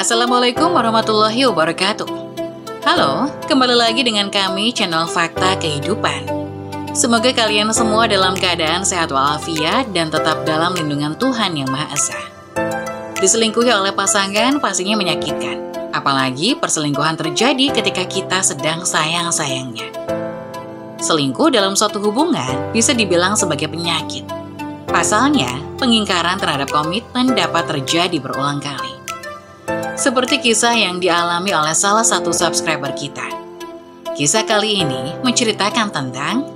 Assalamualaikum warahmatullahi wabarakatuh. Halo, kembali lagi dengan kami channel Fakta Kehidupan. Semoga kalian semua dalam keadaan sehat walafiat dan tetap dalam lindungan Tuhan Yang Maha Esa. Diselingkuhi oleh pasangan pastinya menyakitkan, apalagi perselingkuhan terjadi ketika kita sedang sayang-sayangnya. Selingkuh dalam suatu hubungan bisa dibilang sebagai penyakit. Pasalnya, pengingkaran terhadap komitmen dapat terjadi berulang kali. Seperti kisah yang dialami oleh salah satu subscriber kita. Kisah kali ini menceritakan tentang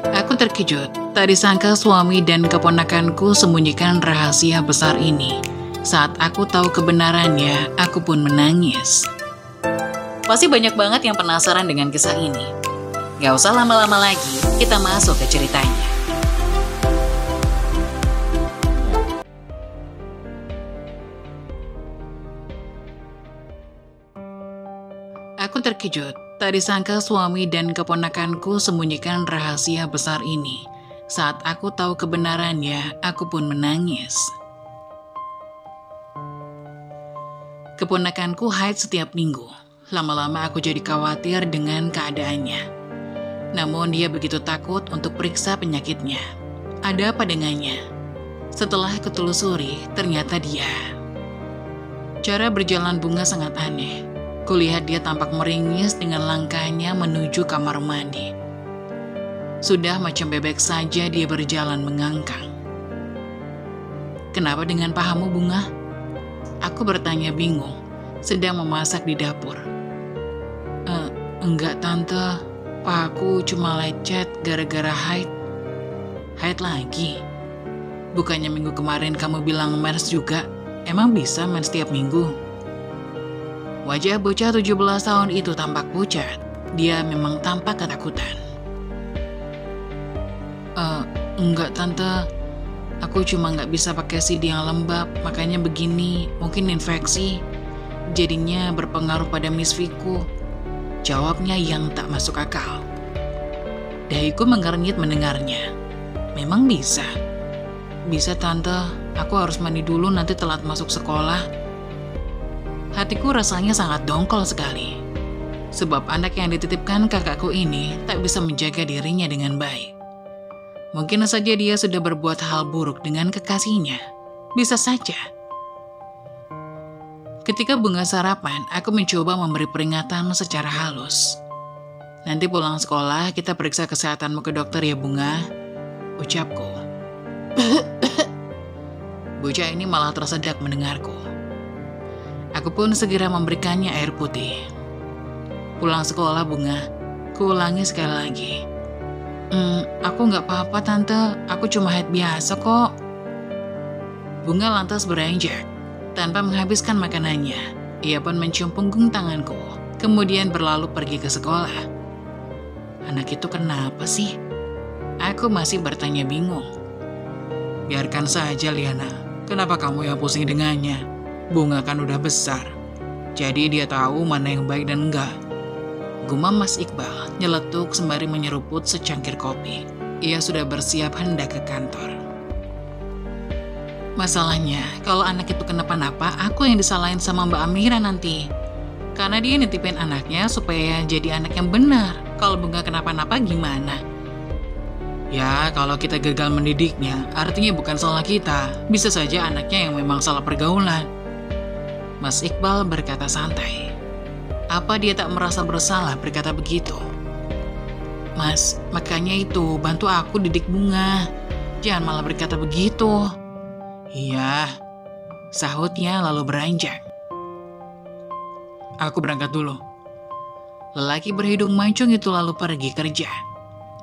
aku terkejut, tak disangka suami dan keponakanku sembunyikan rahasia besar ini. Saat aku tahu kebenarannya, aku pun menangis. Pasti banyak banget yang penasaran dengan kisah ini. Gak usah lama-lama lagi, kita masuk ke ceritanya. Aku terkejut, tak disangka suami dan keponakanku sembunyikan rahasia besar ini. Saat aku tahu kebenarannya, aku pun menangis. Keponakanku haid setiap minggu. Lama-lama aku jadi khawatir dengan keadaannya. Namun dia begitu takut untuk periksa penyakitnya. Ada apa dengannya? Setelah kutelusuri, ternyata dia. Cara berjalan Bunga sangat aneh. Kulihat dia tampak meringis dengan langkahnya menuju kamar mandi. Sudah macam bebek saja dia berjalan mengangkang. Kenapa dengan pahamu, Bunga? Aku bertanya bingung, sedang memasak di dapur. Enggak tante, pahaku cuma lecet gara-gara haid. Haid lagi? Bukannya minggu kemarin kamu bilang mens juga? Emang bisa mens setiap minggu? Wajah bocah 17 tahun itu tampak pucat. Dia memang tampak ketakutan. Enggak tante, aku cuma nggak bisa pakai CD yang lembab, makanya begini, mungkin infeksi. Jadinya berpengaruh pada misfiku. Jawabnya yang tak masuk akal. Dahiku mengernyit mendengarnya. Memang bisa? Bisa tante, aku harus mandi dulu nanti telat masuk sekolah. Hatiku rasanya sangat dongkol sekali. Sebab anak yang dititipkan kakakku ini tak bisa menjaga dirinya dengan baik. Mungkin saja dia sudah berbuat hal buruk dengan kekasihnya. Bisa saja. Ketika Bunga sarapan, aku mencoba memberi peringatan secara halus. Nanti pulang sekolah kita periksa kesehatanmu ke dokter ya Bunga, ucapku. Bocah ini malah tersedak mendengarku. Aku pun segera memberikannya air putih. Pulang sekolah Bunga, kuulangi sekali lagi. Aku nggak apa-apa tante, aku cuma haid biasa kok. Bunga lantas beranjak. Tanpa menghabiskan makanannya, ia pun mencium punggung tanganku, kemudian berlalu pergi ke sekolah. Anak itu kenapa sih? Aku masih bertanya bingung. Biarkan saja Liana, kenapa kamu yang pusing dengannya? Bunga kan udah besar, jadi dia tahu mana yang baik dan enggak. Gumam Mas Iqbal nyeletuk sembari menyeruput secangkir kopi. Ia sudah bersiap hendak ke kantor. Masalahnya, kalau anak itu kenapa-napa, aku yang disalahin sama Mbak Amira nanti. Karena dia nitipin anaknya supaya jadi anak yang benar. Kalau Bunga kenapa-napa gimana? Ya, kalau kita gagal mendidiknya, artinya bukan salah kita. Bisa saja anaknya yang memang salah pergaulan. Mas Iqbal berkata santai. Apa dia tak merasa bersalah berkata begitu? Mas, makanya itu, bantu aku didik Bunga. Jangan malah berkata begitu. Iya, sahutnya lalu beranjak. Aku berangkat dulu. Lelaki berhidung mancung itu lalu pergi kerja.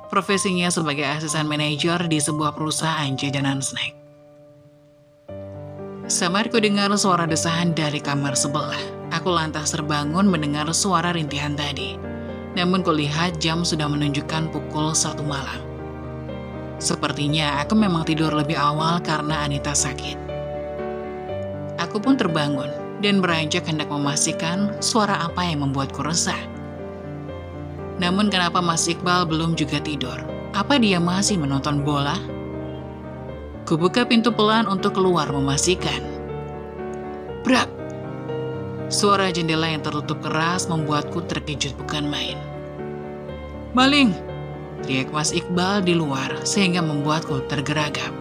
Profesinya sebagai asisten manajer di sebuah perusahaan jajanan snack. Samar ku dengar suara desahan dari kamar sebelah. Aku lantas terbangun mendengar suara rintihan tadi. Namun kulihat jam sudah menunjukkan pukul 1 malam. Sepertinya aku memang tidur lebih awal karena Anita sakit. Aku pun terbangun dan beranjak hendak memastikan suara apa yang membuatku resah. Namun kenapa Mas Iqbal belum juga tidur? Apa dia masih menonton bola? Kubuka pintu pelan untuk keluar memastikan. Brak! Suara jendela yang tertutup keras membuatku terkejut bukan main. "Maling!" teriak Mas Iqbal di luar sehingga membuatku tergeragap.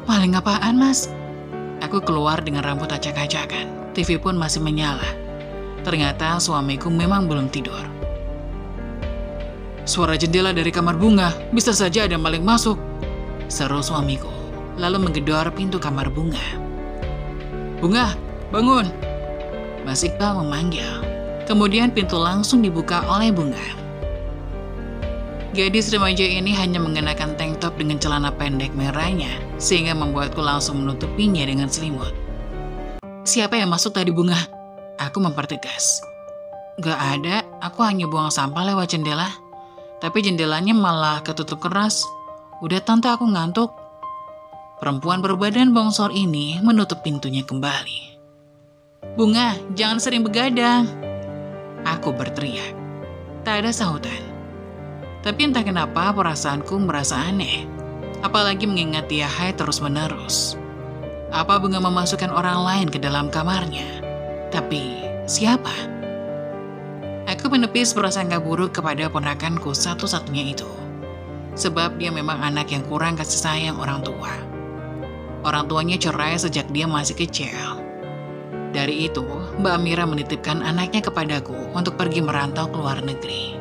"Maling apaan, Mas?" Aku keluar dengan rambut acak-acakan. TV pun masih menyala. Ternyata suamiku memang belum tidur. "Suara jendela dari kamar Bunga, bisa saja ada maling masuk," seru suamiku, lalu menggedor pintu kamar Bunga. "Bunga, bangun!" Mas Iqbal memanggil. Kemudian pintu langsung dibuka oleh Bunga. Gadis remaja ini hanya mengenakan tank top dengan celana pendek merahnya, sehingga membuatku langsung menutupinya dengan selimut. "Siapa yang masuk tadi, Bunga?" Aku mempertegas. "Gak ada, aku hanya buang sampah lewat jendela. Tapi jendelanya malah ketutup keras. Udah tante, aku ngantuk." Perempuan berbadan bongsor ini menutup pintunya kembali. "Bunga, jangan sering begadang," aku berteriak. Tak ada sahutan. Tapi entah kenapa perasaanku merasa aneh. Apalagi mengingat dia haid terus-menerus. Apa Bunga memasukkan orang lain ke dalam kamarnya? Tapi siapa? Aku menepis prasangka buruk kepada ponakanku satu-satunya itu. Sebab dia memang anak yang kurang kasih sayang orang tua. Orang tuanya cerai sejak dia masih kecil. Dari itu, Mbak Amira menitipkan anaknya kepadaku untuk pergi merantau ke luar negeri.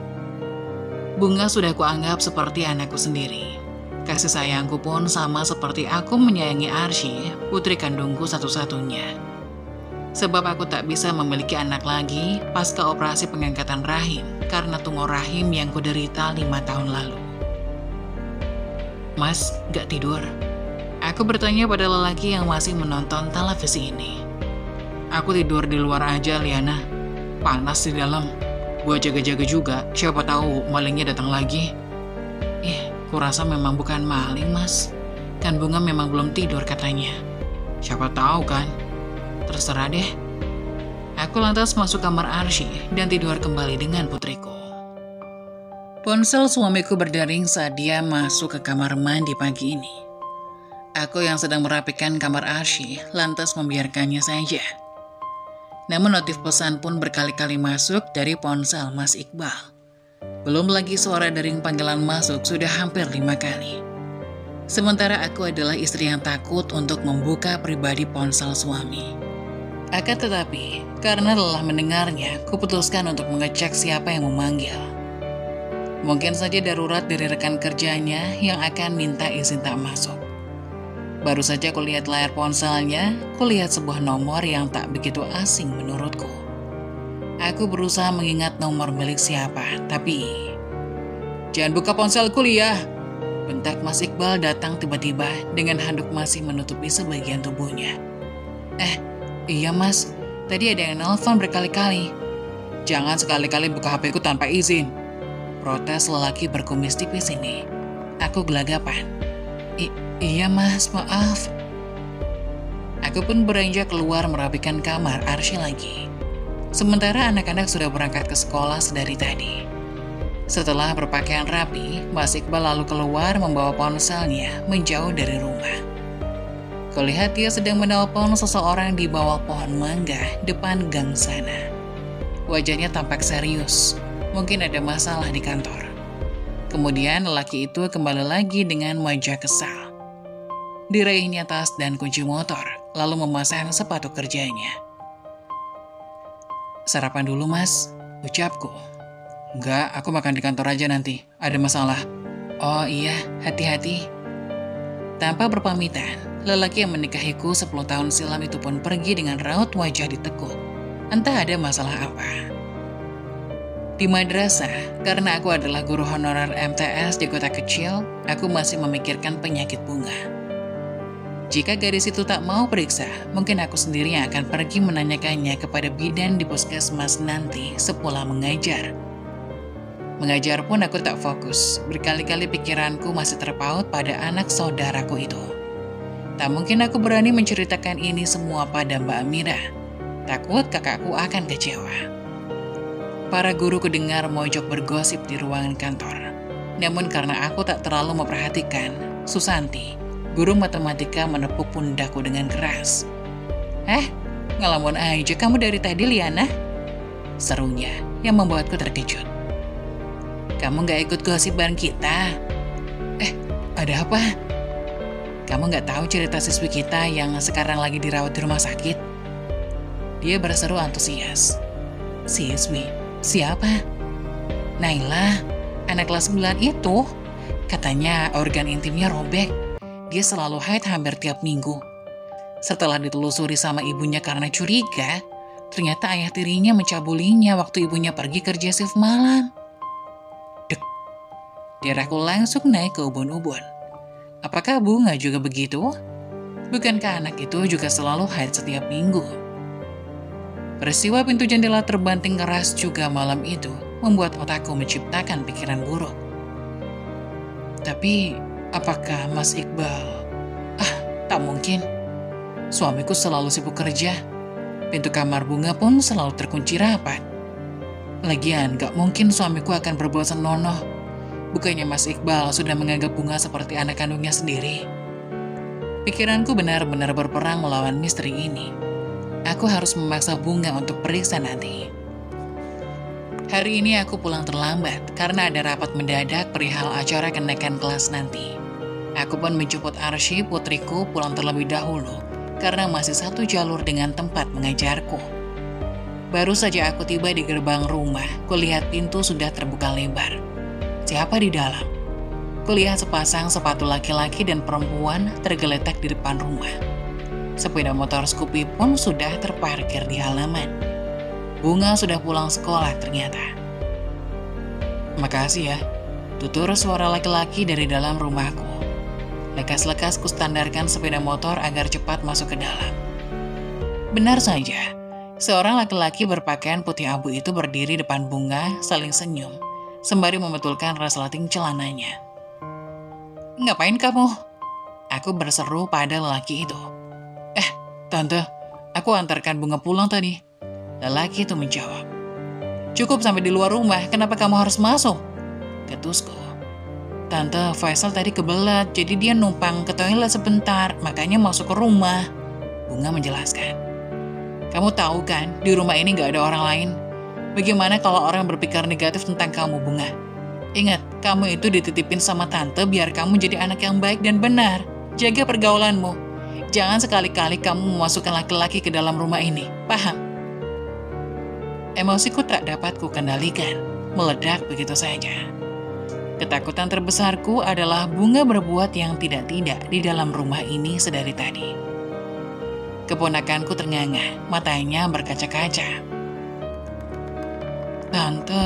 Bunga sudah kuanggap seperti anakku sendiri. Kasih sayangku pun sama seperti aku menyayangi Arsy, putri kandungku satu-satunya. Sebab aku tak bisa memiliki anak lagi pasca operasi pengangkatan rahim karena tumor rahim yang kuderita 5 tahun lalu. "Mas, gak tidur?" Aku bertanya pada lelaki yang masih menonton televisi ini. "Aku tidur di luar aja, Liana. Panas di dalam. Gua jaga-jaga juga, siapa tahu malingnya datang lagi." Kurasa memang bukan maling, Mas. Kan Bunga memang belum tidur katanya. Siapa tahu kan? Terserah deh. Aku lantas masuk kamar Arsy dan tidur kembali dengan putriku. Ponsel suamiku berdering saat dia masuk ke kamar mandi pagi ini. Aku yang sedang merapikan kamar Arsy lantas membiarkannya saja. Namun notif pesan pun berkali-kali masuk dari ponsel Mas Iqbal. Belum lagi suara dering panggilan masuk sudah hampir 5 kali. Sementara aku adalah istri yang takut untuk membuka pribadi ponsel suami. Akan tetapi, karena lelah mendengarnya, kuputuskan untuk mengecek siapa yang memanggil. Mungkin saja darurat dari rekan kerjanya yang akan minta izin tak masuk. Baru saja kulihat layar ponselnya, kulihat sebuah nomor yang tak begitu asing menurutku. Aku berusaha mengingat nomor milik siapa, tapi... "Jangan buka ponselku, Lia!" bentak Mas Iqbal datang tiba-tiba dengan handuk masih menutupi sebagian tubuhnya. Iya Mas, tadi ada yang nelfon berkali-kali." "Jangan sekali-kali buka HP ku tanpa izin," protes lelaki berkumis tipis ini. Aku gelagapan. Iya Mas, maaf." Aku pun beranjak keluar merapikan kamar Arsy lagi. Sementara anak-anak sudah berangkat ke sekolah sedari tadi. Setelah berpakaian rapi, Mas Iqbal lalu keluar membawa ponselnya menjauh dari rumah. Kulihat dia sedang menelpon seseorang di bawah pohon mangga depan gang sana. Wajahnya tampak serius, mungkin ada masalah di kantor. Kemudian lelaki itu kembali lagi dengan wajah kesal. Diraihnya tas dan kunci motor, lalu memasang sepatu kerjanya. "Sarapan dulu Mas," ucapku. "Enggak, aku makan di kantor aja nanti, ada masalah." "Oh iya, hati-hati." Tanpa berpamitan, lelaki yang menikahiku 10 tahun silam itu pun pergi dengan raut wajah ditekuk. Entah ada masalah apa. Di madrasah, karena aku adalah guru honorer MTS di kota kecil, aku masih memikirkan penyakit Bunga. Jika gadis itu tak mau periksa, mungkin aku sendiri yang akan pergi menanyakannya kepada bidan di puskesmas nanti sepulang mengajar. Mengajar pun aku tak fokus, berkali-kali pikiranku masih terpaut pada anak saudaraku itu. Tak mungkin aku berani menceritakan ini semua pada Mbak Amira. Takut kakakku akan kecewa. Para guru kudengar mojok bergosip di ruangan kantor. Namun karena aku tak terlalu memperhatikan, Susanti, guru matematika, menepuk pundakku dengan keras. Ngelamun aja kamu dari tadi, Liana. Serunya yang membuatku terkejut. Kamu gak ikut gosip bareng kita? Ada apa? Kamu gak tahu cerita siswi kita yang sekarang lagi dirawat di rumah sakit? Dia berseru antusias. Siswi? Siapa? Naila, anak kelas 9 itu. Katanya organ intimnya robek. Dia selalu haid hampir tiap minggu. Setelah ditelusuri sama ibunya karena curiga, ternyata ayah tirinya mencabulinya waktu ibunya pergi kerja shift malam. Dek, darahku langsung naik ke ubun-ubun. Apakah Bunga juga begitu? Bukankah anak itu juga selalu haid setiap minggu? Peristiwa pintu jendela terbanting keras juga malam itu membuat otakku menciptakan pikiran buruk. Tapi, apakah Mas Iqbal? Tak mungkin. Suamiku selalu sibuk kerja. Pintu kamar Bunga pun selalu terkunci rapat. Lagian, gak mungkin suamiku akan berbuat senonoh. Bukannya Mas Iqbal sudah menganggap Bunga seperti anak kandungnya sendiri. Pikiranku benar-benar berperang melawan misteri ini. Aku harus memaksa Bunga untuk periksa nanti. Hari ini aku pulang terlambat karena ada rapat mendadak perihal acara kenaikan kelas nanti. Aku pun menjemput Arsy, putriku, pulang terlebih dahulu karena masih satu jalur dengan tempat mengajarku. Baru saja aku tiba di gerbang rumah, kulihat pintu sudah terbuka lebar. Siapa di dalam? Kulihat sepasang sepatu laki-laki dan perempuan tergeletak di depan rumah. Sepeda motor Scoopy pun sudah terparkir di halaman. Bunga sudah pulang sekolah ternyata. Makasih ya, tutur suara laki-laki dari dalam rumahku. Lekas-lekas kustandarkan sepeda motor agar cepat masuk ke dalam. Benar saja, seorang laki-laki berpakaian putih abu itu berdiri depan Bunga saling senyum, sembari membetulkan resleting celananya. Ngapain kamu? Aku berseru pada lelaki itu. Tante, aku antarkan Bunga pulang tadi. Lelaki itu menjawab. Cukup sampai di luar rumah, kenapa kamu harus masuk? Ketusku. Tante, Faisal tadi kebelet, jadi dia numpang ke toilet sebentar, makanya masuk ke rumah. Bunga menjelaskan. Kamu tahu kan, di rumah ini gak ada orang lain. Bagaimana kalau orang berpikir negatif tentang kamu, Bunga? Ingat, kamu itu dititipin sama tante biar kamu jadi anak yang baik dan benar. Jaga pergaulanmu. Jangan sekali-kali kamu memasukkan laki-laki ke dalam rumah ini, paham? Emosiku tak dapat kukendalikan, meledak begitu saja. Ketakutan terbesarku adalah Bunga berbuat yang tidak-tidak di dalam rumah ini sedari tadi. Keponakanku ternganga, matanya berkaca-kaca. Tante,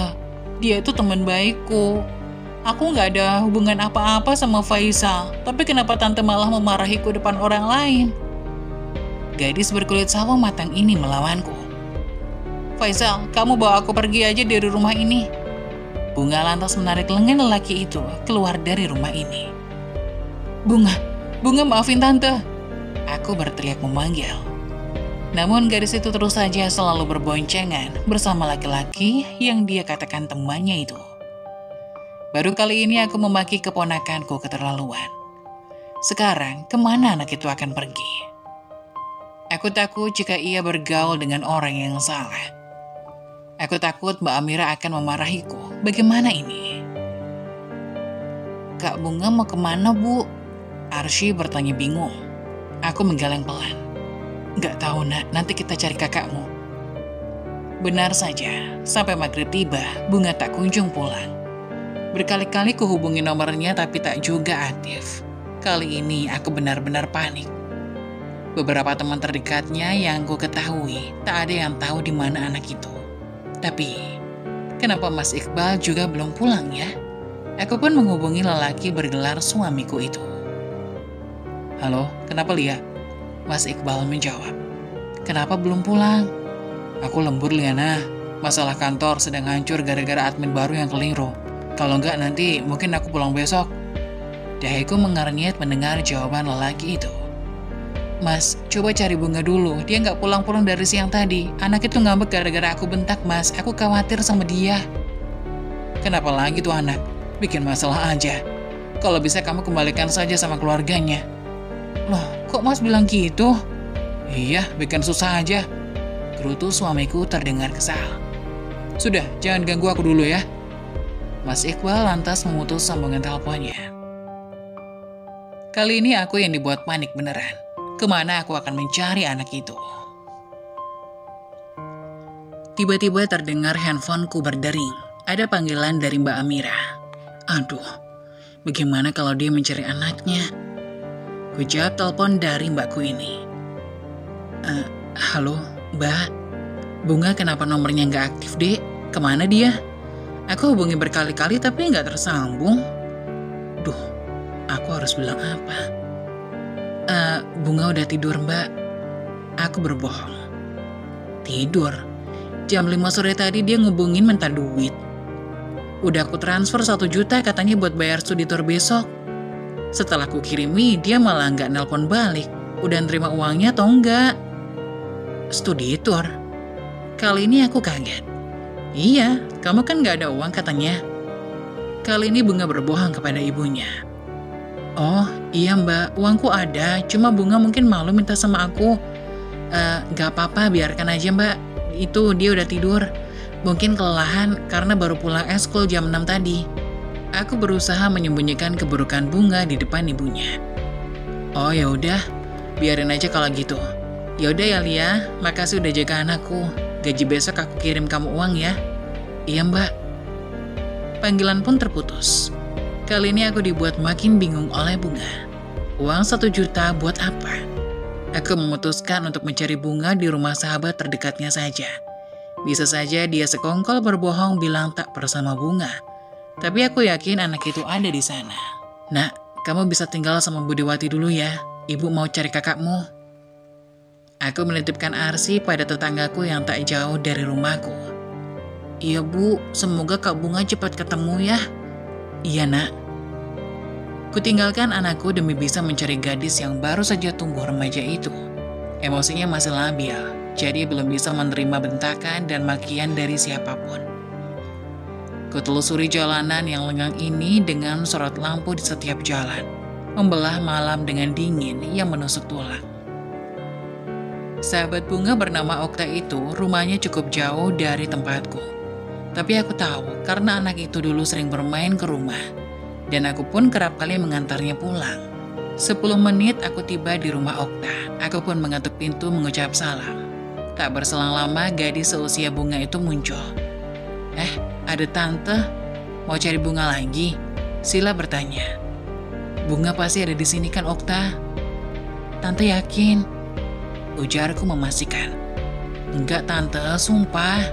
dia itu teman baikku. Aku gak ada hubungan apa-apa sama Faisal, tapi kenapa tante malah memarahiku depan orang lain? Gadis berkulit sawo matang ini melawanku. Faisal, kamu bawa aku pergi aja dari rumah ini. Bunga lantas menarik lengan lelaki itu keluar dari rumah ini. Bunga maafin tante. Aku berteriak memanggil. Namun gadis itu terus saja selalu berboncengan bersama laki-laki yang dia katakan temannya itu. Baru kali ini aku memaki keponakanku keterlaluan. Sekarang, kemana anak itu akan pergi? Aku takut jika ia bergaul dengan orang yang salah. Aku takut Mbak Amira akan memarahiku. Bagaimana ini? Kak Bunga mau kemana, Bu? Arsy bertanya bingung. Aku menggeleng pelan. Gak tahu, Nak. Nanti kita cari kakakmu. Benar saja. Sampai maghrib tiba, Bunga tak kunjung pulang. Berkali-kali kuhubungi nomornya tapi tak juga aktif. Kali ini aku benar-benar panik. Beberapa teman terdekatnya yang ku ketahui, tak ada yang tahu di mana anak itu. Tapi, kenapa Mas Iqbal juga belum pulang ya? Aku pun menghubungi lelaki bergelar suamiku itu. Halo, kenapa Lia? Mas Iqbal menjawab. Kenapa belum pulang? Aku lembur, Liana. Masalah kantor sedang hancur gara-gara admin baru yang keliru. Kalau enggak nanti mungkin aku pulang besok. Dahiku mengernyit mendengar jawaban lelaki itu. Mas, coba cari Bunga dulu. Dia nggak pulang-pulang dari siang tadi. Anak itu ngambek gara-gara aku bentak, Mas. Aku khawatir sama dia. Kenapa lagi tuh anak? Bikin masalah aja. Kalau bisa kamu kembalikan saja sama keluarganya. Loh, kok Mas bilang gitu? Iya, bikin susah aja. Gerutu suamiku terdengar kesal. Sudah, jangan ganggu aku dulu ya. Mas Iqbal lantas memutus sambungan teleponnya. Kali ini aku yang dibuat panik beneran. Kemana aku akan mencari anak itu? Tiba-tiba terdengar handphoneku berdering. Ada panggilan dari Mbak Amira. Aduh, bagaimana kalau dia mencari anaknya? Ku jawab telepon dari mbakku ini. Halo, Mbak. Bunga kenapa nomornya nggak aktif, Dek? Kemana dia? Aku hubungi berkali-kali tapi nggak tersambung. Duh, aku harus bilang apa? Bunga udah tidur, Mbak. Aku berbohong. Tidur? Jam 5 sore tadi dia ngubungin minta duit. Udah aku transfer 1 juta katanya buat bayar studi tour besok. Setelah aku kirimi, dia malah nggak nelpon balik. Udah nerima uangnya atau enggak? Studi tour? Kali ini aku kaget. Iya, kamu kan nggak ada uang katanya. Kali ini Bunga berbohong kepada ibunya. Oh, iya Mbak, uangku ada, cuma Bunga mungkin malu minta sama aku. Nggak apa-apa, biarkan aja Mbak. Itu dia udah tidur. Mungkin kelelahan karena baru pulang eskul jam 6 tadi. Aku berusaha menyembunyikan keburukan Bunga di depan ibunya. Oh ya udah, biarin aja kalau gitu. Yaudah ya Lia, makasih udah jaga anakku. Gaji besok aku kirim kamu uang ya. Iya Mbak. Panggilan pun terputus. Kali ini aku dibuat makin bingung oleh Bunga. Uang 1 juta buat apa? Aku memutuskan untuk mencari Bunga di rumah sahabat terdekatnya saja. Bisa saja dia sekongkol berbohong bilang tak bersama Bunga. Tapi aku yakin anak itu ada di sana. Nak, kamu bisa tinggal sama Budiwati dulu ya. Ibu mau cari kakakmu. Aku menitipkan Arsi pada tetanggaku yang tak jauh dari rumahku. Iya Bu, semoga Kak Bunga cepat ketemu ya. Iya nak. Kutinggalkan anakku demi bisa mencari gadis yang baru saja tumbuh remaja itu. Emosinya masih labil, jadi belum bisa menerima bentakan dan makian dari siapapun. Kutelusuri jalanan yang lengang ini dengan sorot lampu di setiap jalan, membelah malam dengan dingin yang menusuk tulang. Sahabat Bunga bernama Okta itu rumahnya cukup jauh dari tempatku. Tapi aku tahu karena anak itu dulu sering bermain ke rumah. Dan aku pun kerap kali mengantarnya pulang. 10 menit aku tiba di rumah Okta. Aku pun mengetuk pintu mengucap salam. Tak berselang lama gadis seusia Bunga itu muncul. Ada tante? Mau cari Bunga lagi? Sila bertanya. Bunga pasti ada di sini kan Okta? Tante yakin? Ujarku memastikan. Enggak tante, sumpah.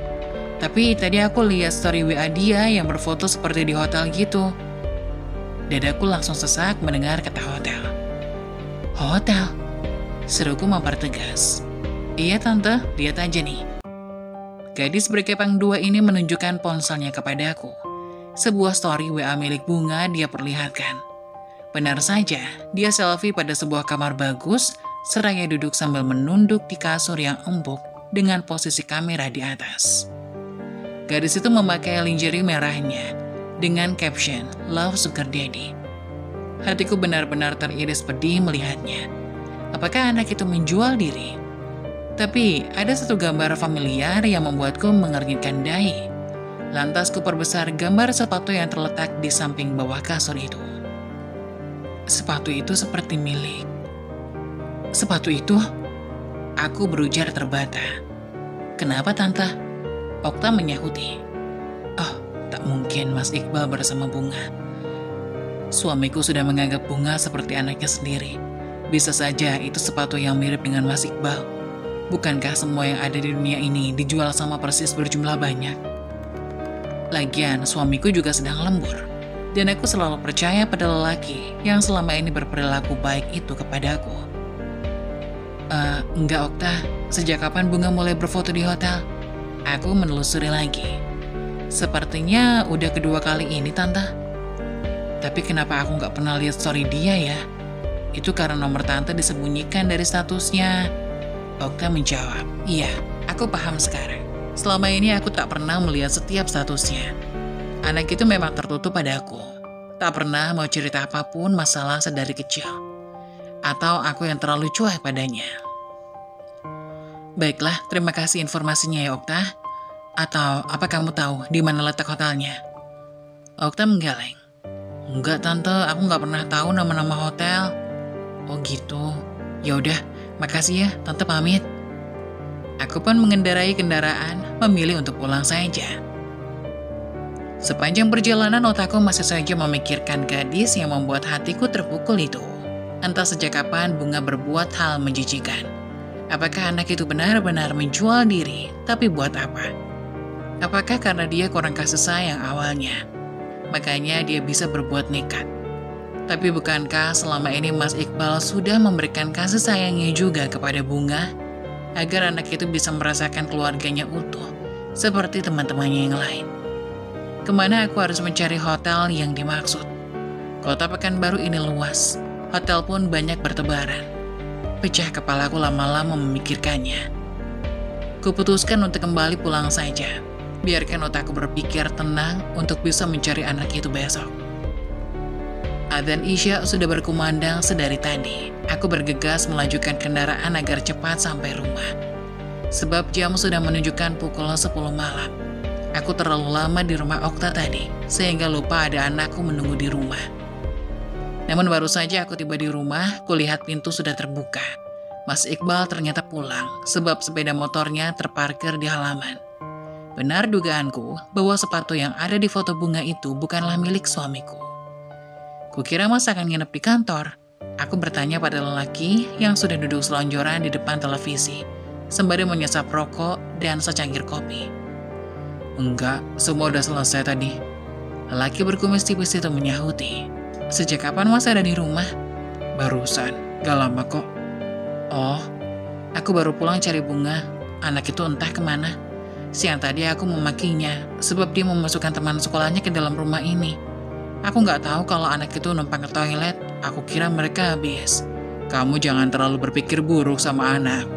Tapi tadi aku lihat story WA dia yang berfoto seperti di hotel gitu. Dadaku langsung sesak mendengar kata hotel. Hotel? Seruku mempertegas. Iya tante, lihat aja nih. Gadis berkepang 2 ini menunjukkan ponselnya kepadaku. Sebuah story WA milik Bunga dia perlihatkan. Benar saja, dia selfie pada sebuah kamar bagus, seraya duduk sambil menunduk di kasur yang empuk dengan posisi kamera di atas. Gadis itu memakai lingerie merahnya dengan caption Love Sugar Daddy. Hatiku benar-benar teriris pedih melihatnya. Apakah anak itu menjual diri? Tapi ada satu gambar familiar yang membuatku mengernyitkan dahi. Lantas ku perbesar gambar sepatu yang terletak di samping bawah kasur itu. Sepatu itu seperti milik. Sepatu itu? Aku berujar terbata. Kenapa tante? Okta menyahuti. Oh, tak mungkin Mas Iqbal bersama Bunga. Suamiku sudah menganggap Bunga seperti anaknya sendiri. Bisa saja itu sepatu yang mirip dengan Mas Iqbal. Bukankah semua yang ada di dunia ini dijual sama persis berjumlah banyak? Lagian suamiku juga sedang lembur. Dan aku selalu percaya pada lelaki yang selama ini berperilaku baik itu kepadaku. Enggak Okta, sejak kapan Bunga mulai berfoto di hotel? Aku menelusuri lagi. Sepertinya udah kedua kali ini tante. Tapi kenapa aku nggak pernah lihat story dia ya? Itu karena nomor tante disembunyikan dari statusnya. Okta menjawab, iya, aku paham sekarang. Selama ini aku tak pernah melihat setiap statusnya. Anak itu memang tertutup padaku. Tak pernah mau cerita apapun masalah sedari kecil. Atau aku yang terlalu cuek padanya. Baiklah, terima kasih informasinya ya Okta. Atau apa kamu tahu di mana letak hotelnya? Okta menggeleng. Enggak tante, aku nggak pernah tahu nama-nama hotel. Oh gitu. Ya udah, makasih ya, tante pamit. Aku pun mengendarai kendaraan, memilih untuk pulang saja. Sepanjang perjalanan otakku masih saja memikirkan gadis yang membuat hatiku terpukul itu. Entah sejak kapan Bunga berbuat hal menjijikan. Apakah anak itu benar-benar menjual diri, tapi buat apa? Apakah karena dia kurang kasih sayang awalnya? Makanya dia bisa berbuat nekat. Tapi bukankah selama ini Mas Iqbal sudah memberikan kasih sayangnya juga kepada Bunga? Agar anak itu bisa merasakan keluarganya utuh, seperti teman-temannya yang lain. Kemana aku harus mencari hotel yang dimaksud? Kota Pekanbaru ini luas, hotel pun banyak bertebaran. Pecah kepalaku lama-lama memikirkannya. Kuputuskan untuk kembali pulang saja. Biarkan otakku berpikir tenang untuk bisa mencari anak itu besok. Adzan Isya sudah berkumandang sedari tadi. Aku bergegas melajukan kendaraan agar cepat sampai rumah. Sebab jam sudah menunjukkan pukul 10 malam. Aku terlalu lama di rumah Okta tadi, sehingga lupa ada anakku menunggu di rumah. Namun baru saja aku tiba di rumah, kulihat pintu sudah terbuka. Mas Iqbal ternyata pulang, sebab sepeda motornya terparkir di halaman. Benar dugaanku bahwa sepatu yang ada di foto Bunga itu bukanlah milik suamiku. Kukira Mas akan nginep di kantor. Aku bertanya pada lelaki yang sudah duduk selonjoran di depan televisi, sembari menyesap rokok dan secangkir kopi. Enggak, semua udah selesai tadi. Lelaki berkumis tipis itu menyahuti. Sejak kapan Mas ada di rumah? Barusan, gak lama kok. Oh, aku baru pulang cari Bunga. Anak itu entah kemana. Siang tadi aku memakinya, sebab dia memasukkan teman sekolahnya ke dalam rumah ini. Aku nggak tahu kalau anak itu numpang ke toilet. Aku kira mereka habis. Kamu jangan terlalu berpikir buruk sama anak.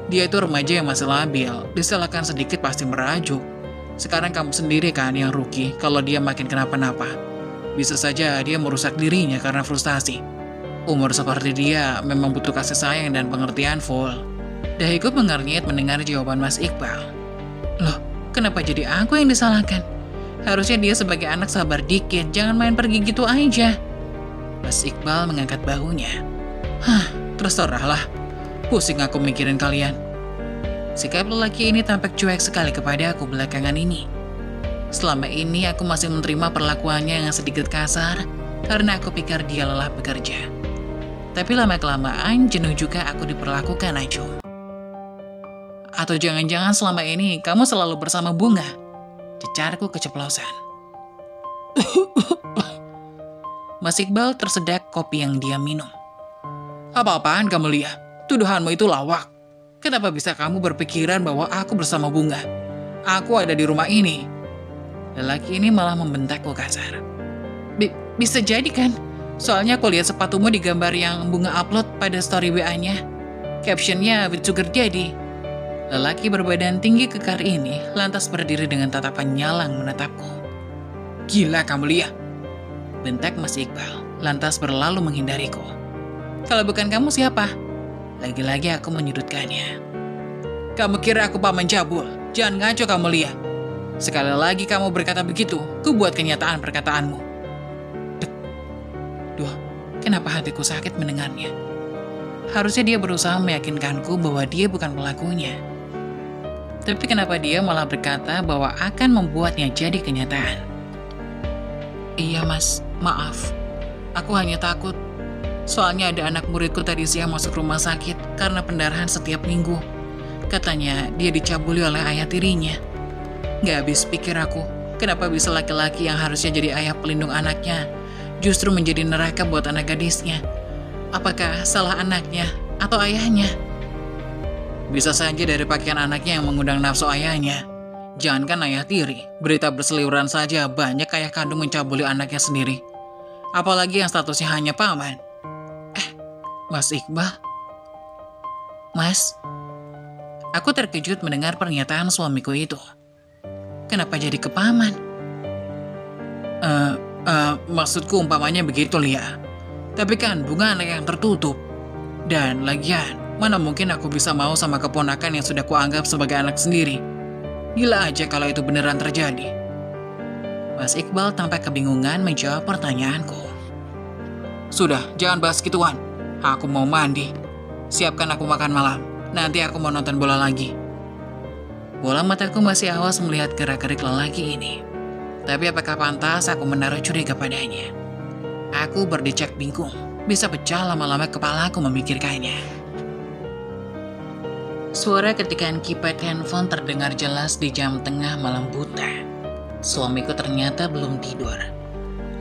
Dia itu remaja yang masih labil. Disalahkan sedikit pasti merajuk. Sekarang kamu sendiri kan yang rugi kalau dia makin kenapa-napa. Bisa saja dia merusak dirinya karena frustasi. Umur seperti dia memang butuh kasih sayang dan pengertian full. Dahiku mengernyit mendengar jawaban Mas Iqbal. Loh, kenapa jadi aku yang disalahkan? Harusnya dia sebagai anak sabar dikit, jangan main pergi gitu aja. Mas Iqbal mengangkat bahunya. Terserahlah. Pusing aku mikirin kalian. Sikap lelaki ini tampak cuek sekali kepada aku belakangan ini. Selama ini aku masih menerima perlakuannya yang sedikit kasar, karena aku pikir dia lelah bekerja. Tapi lama-kelamaan jenuh juga aku diperlakukan acuh. Atau jangan-jangan selama ini kamu selalu bersama Bunga? Cecarku keceplosan. Mas Iqbal tersedak kopi yang dia minum. Apa-apaan kamu lihat? Tuduhanmu itu lawak. Kenapa bisa kamu berpikiran bahwa aku bersama Bunga? Aku ada di rumah ini. Lelaki ini malah membentakku kasar. Bisa jadi kan? Soalnya aku lihat sepatumu di gambar yang Bunga upload pada story WA-nya. Captionnya with sugar daddy. Lelaki berbadan tinggi kekar ini lantas berdiri dengan tatapan nyalang menatapku. Gila kamu lihat. Bentak Mas Iqbal, lantas berlalu menghindariku. Kalau bukan kamu siapa? Lagi-lagi aku menyudutkannya. Kamu kira aku paman cabul? Jangan ngaco kamu lihat. Sekali lagi kamu berkata begitu, ku buat kenyataan perkataanmu. Duh, kenapa hatiku sakit mendengarnya? Harusnya dia berusaha meyakinkanku bahwa dia bukan pelakunya. Tapi kenapa dia malah berkata bahwa akan membuatnya jadi kenyataan? Iya mas, maaf. Aku hanya takut. Soalnya ada anak muridku tadi siang masuk rumah sakit karena pendarahan setiap minggu. Katanya dia dicabuli oleh ayah tirinya. Gak habis pikir aku, kenapa bisa laki-laki yang harusnya jadi ayah pelindung anaknya justru menjadi neraka buat anak gadisnya? Apakah salah anaknya atau ayahnya? Bisa saja dari pakaian anaknya yang mengundang nafsu ayahnya. Jangankan ayah tiri, berita berseliweran saja banyak ayah kandung mencabuli anaknya sendiri. Apalagi yang statusnya hanya paman. Mas Iqbal? Mas? Aku terkejut mendengar pernyataan suamiku itu. Kenapa jadi ke paman? Maksudku umpamanya begitu, Lia. Tapi kan Bunga anak yang tertutup. Dan lagian, Mana mungkin aku bisa mau sama keponakan yang sudah kuanggap sebagai anak sendiri. Gila aja kalau itu beneran terjadi. Mas Iqbal tampak kebingungan menjawab pertanyaanku. Sudah, jangan bahas gituan. Aku mau mandi. Siapkan aku makan malam. Nanti aku mau nonton bola lagi. Bola mataku masih awas melihat gerak-gerik lelaki ini. Tapi apakah pantas aku menaruh curiga padanya? Aku berdecak bingung. Bisa pecah lama-lama kepalaku memikirkannya. Suara ketikan keypad handphone terdengar jelas di jam tengah malam buta. Suamiku ternyata belum tidur.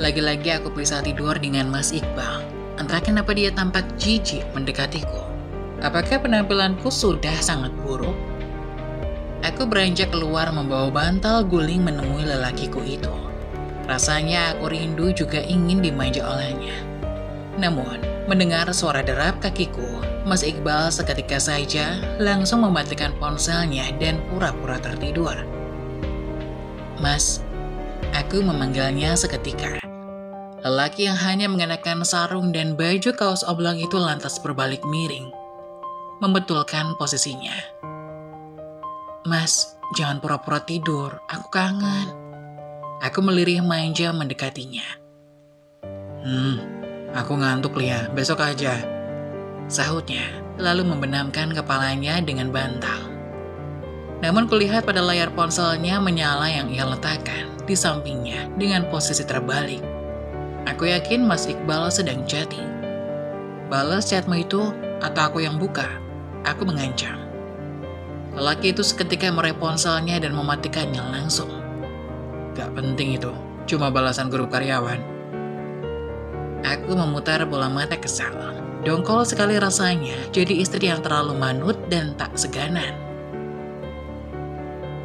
Lagi-lagi aku bisa tidur dengan Mas Iqbal. Entah kenapa dia tampak jijik mendekatiku. Apakah penampilanku sudah sangat buruk? Aku beranjak keluar membawa bantal guling menemui lelakiku itu. Rasanya aku rindu juga ingin dimanja olehnya. Namun, mendengar suara derap kakiku, Mas Iqbal seketika saja langsung mematikan ponselnya dan pura-pura tertidur. Mas, aku memanggilnya seketika. Lelaki yang hanya mengenakan sarung dan baju kaos oblong itu lantas berbalik miring, membetulkan posisinya. Mas, jangan pura-pura tidur, aku kangen. Aku melirih manja mendekatinya. Aku ngantuk Lia, besok aja. Sahutnya, lalu membenamkan kepalanya dengan bantal. Namun kulihat pada layar ponselnya menyala yang ia letakkan di sampingnya dengan posisi terbalik. Aku yakin Mas Iqbal sedang chatting. Balas chatmu itu atau aku yang buka? Aku mengancam. Lelaki itu seketika meraih ponselnya dan mematikannya langsung. Gak penting itu, cuma balasan grup karyawan. Aku memutar bola mata kesal. Dongkol sekali rasanya jadi istri yang terlalu manut dan tak seganan.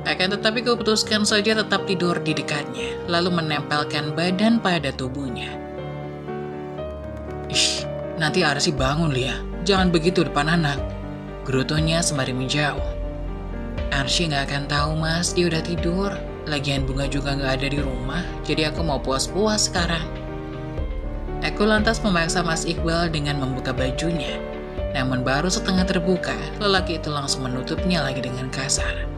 Akan tetapi kuputuskan saja tetap tidur di dekatnya, lalu menempelkan badan pada tubuhnya. Ish, nanti Arsy bangun Lia, jangan begitu depan anak. Gerutunya sembari menjauh. Arsy gak akan tahu Mas, dia udah tidur. Lagian Bunga juga gak ada di rumah, jadi aku mau puas-puas sekarang. Aku lantas memaksa Mas Iqbal dengan membuka bajunya. Namun baru setengah terbuka, lelaki itu langsung menutupnya lagi dengan kasar.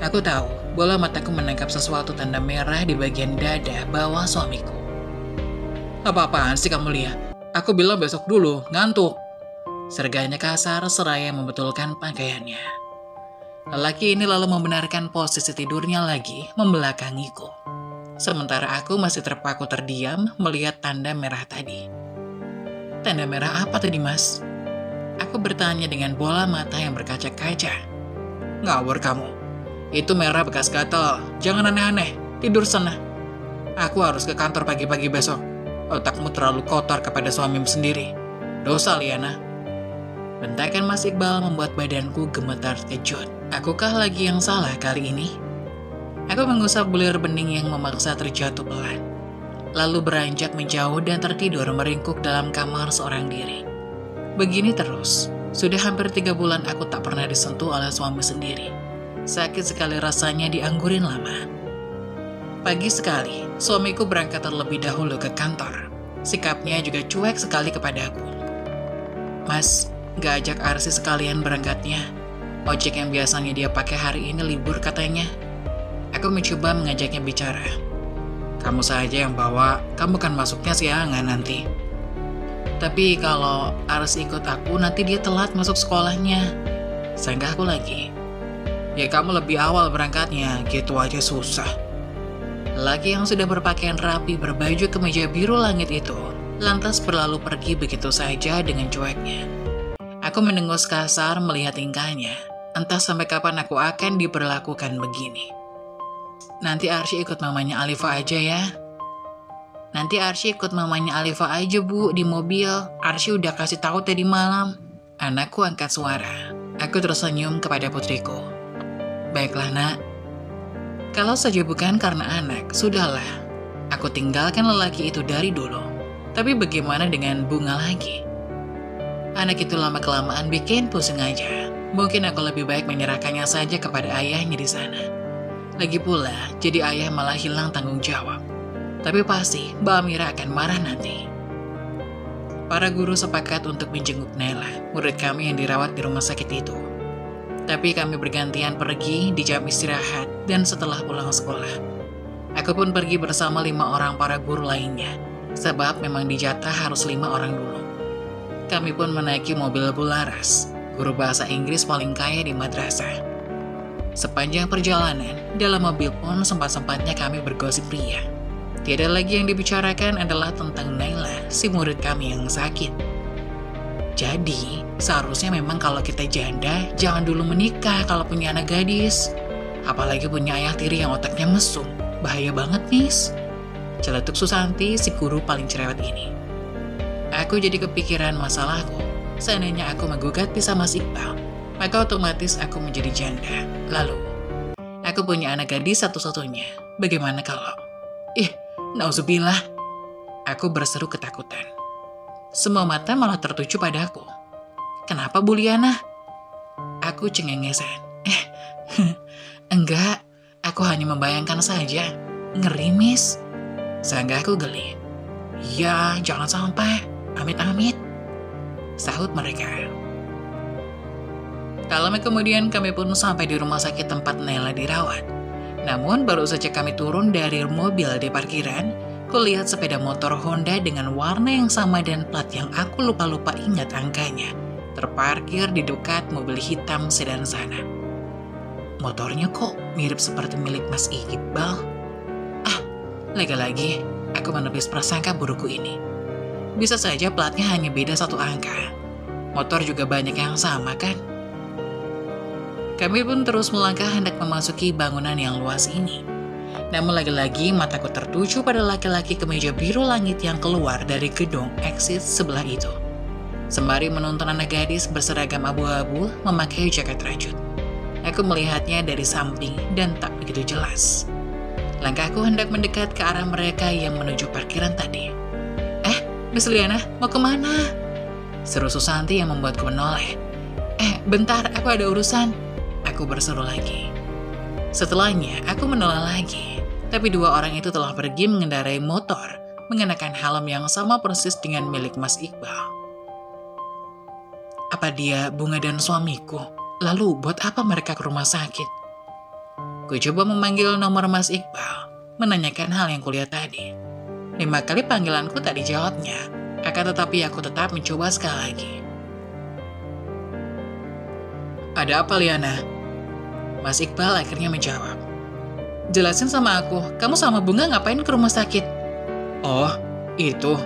Aku tahu, bola mataku menangkap sesuatu tanda merah di bagian dada bawah suamiku. Apa-apaan sih kamu Lia? Aku bilang besok dulu, ngantuk. Serganya kasar seraya membetulkan pakaiannya. Lelaki ini lalu membenarkan posisi tidurnya lagi membelakangiku. Sementara aku masih terpaku terdiam melihat tanda merah tadi. Tanda merah apa tadi Mas? Aku bertanya dengan bola mata yang berkaca-kaca. Ngawur kamu. Itu merah bekas gatal. Jangan aneh-aneh. Tidur sana. Aku harus ke kantor pagi-pagi besok. Otakmu terlalu kotor kepada suamimu sendiri. Dosa, Liana. Bentakan Mas Iqbal membuat badanku gemetar kejut. Akukah lagi yang salah kali ini? Aku mengusap bulir bening yang memaksa terjatuh pelan. Lalu beranjak menjauh dan tertidur meringkuk dalam kamar seorang diri. Begini terus. Sudah hampir 3 bulan aku tak pernah disentuh oleh suami sendiri. Sakit sekali rasanya dianggurin lama. Pagi sekali, suamiku berangkat terlebih dahulu ke kantor. Sikapnya juga cuek sekali kepadaku. Mas, gak ajak Arsy sekalian berangkatnya? Ojek yang biasanya dia pakai hari ini libur katanya. Aku mencoba mengajaknya bicara. Kamu saja yang bawa, kamu kan masuknya siangan nanti. Tapi kalau Arsy ikut aku, nanti dia telat masuk sekolahnya. Sanggah aku lagi. Ya kamu lebih awal berangkatnya, gitu aja susah. Lelaki yang sudah berpakaian rapi berbaju kemeja biru langit itu lantas berlalu pergi begitu saja dengan cueknya. Aku mendengus kasar melihat tingkahnya. Entah sampai kapan aku akan diperlakukan begini. Nanti Arsy ikut mamanya Alifa aja ya. Nanti Arsy ikut mamanya Alifa aja Bu di mobil. Arsy udah kasih tahu tadi malam. Anakku angkat suara. Aku tersenyum kepada putriku. Baiklah nak. Kalau saja bukan karena anak, sudahlah. Aku tinggalkan lelaki itu dari dulu. Tapi bagaimana dengan Bunga lagi? Anak itu lama-kelamaan bikin pusing aja. Mungkin aku lebih baik menyerahkannya saja kepada ayahnya di sana. Lagi pula, jadi ayah malah hilang tanggung jawab. Tapi pasti Mbak Amira akan marah nanti. Para guru sepakat untuk menjenguk Naila, murid kami yang dirawat di rumah sakit itu. Tapi kami bergantian pergi di jam istirahat dan setelah pulang sekolah. Aku pun pergi bersama 5 orang para guru lainnya, sebab memang dijatah harus 5 orang dulu. Kami pun menaiki mobil Bularas, guru bahasa Inggris paling kaya di madrasah. Sepanjang perjalanan, dalam mobil pun sempat-sempatnya kami bergosip ria. Tiada lagi yang dibicarakan adalah tentang Naila, si murid kami yang sakit. Jadi, seharusnya memang kalau kita janda, jangan dulu menikah kalau punya anak gadis. Apalagi punya ayah tiri yang otaknya mesum. Bahaya banget, Miss. Celetuk Susanti, si guru paling cerewet ini. Aku jadi kepikiran masalahku. Seandainya aku menggugat bisa Mas Iqbal, maka otomatis aku menjadi janda. Lalu, aku punya anak gadis satu-satunya. Bagaimana kalau... Nauzubillah. Aku berseru ketakutan. Semua mata malah tertuju padaku. Kenapa, Bu Liana? Aku cengengesan. Enggak, aku hanya membayangkan saja. Ngeri, Miss. Sanggahku geli. Ya, jangan sampai. Amit-amit. Sahut mereka. Tak lama kemudian kami pun sampai di rumah sakit tempat Naila dirawat. Namun baru saja kami turun dari mobil di parkiran, kulihat sepeda motor Honda dengan warna yang sama dan plat yang aku lupa-lupa ingat angkanya, terparkir di dekat mobil hitam sedan sana. Motornya kok mirip seperti milik Mas Iqbal? Lagi-lagi aku menepis prasangka burukku ini. Bisa saja platnya hanya beda 1 angka. Motor juga banyak yang sama kan? Kami pun terus melangkah hendak memasuki bangunan yang luas ini. Namun lagi-lagi mataku tertuju pada laki-laki kemeja biru langit yang keluar dari gedung exit sebelah itu. Sembari menonton anak gadis berseragam abu-abu memakai jaket rajut. Aku melihatnya dari samping dan tak begitu jelas. Langkahku hendak mendekat ke arah mereka yang menuju parkiran tadi. Miss Liana, mau kemana? Seru Susanti yang membuatku menoleh. Bentar, aku ada urusan. Aku berseru lagi. Setelahnya, aku menoleh lagi. Tapi 2 orang itu telah pergi mengendarai motor, mengenakan helm yang sama persis dengan milik Mas Iqbal. Apa dia Bunga dan suamiku? Lalu buat apa mereka ke rumah sakit? Ku coba memanggil nomor Mas Iqbal, menanyakan hal yang kulihat tadi. 5 kali panggilanku tak dijawabnya, akan tetapi aku tetap mencoba sekali lagi. Ada apa, Liana? Mas Iqbal akhirnya menjawab. Jelasin sama aku, kamu sama Bunga ngapain ke rumah sakit? Oh, itu.